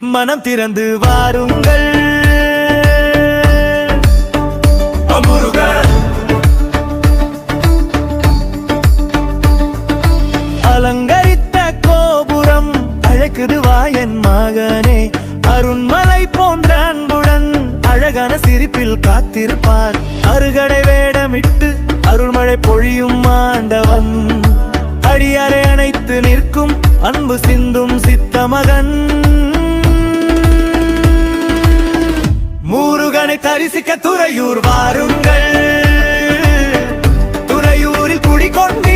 மனம் திறந்து வாருங்கள் அலங்கரித்த கோபுரம் அழைக்குது வாயன் மகனே. அருண்மலை போன்ற அன்புடன் அழகான சிரிப்பில் காத்திருப்பார். அருகடை வேடமிட்டு அருள்மழை பொழியும் ஆண்டவன். அடியாரை அணைத்து நிற்கும் அன்பு சிந்தும் சித்த மகன். முருகனை தரிசிக்க துறையூர் வாருங்கள். துறையூரில் குடிகொண்டு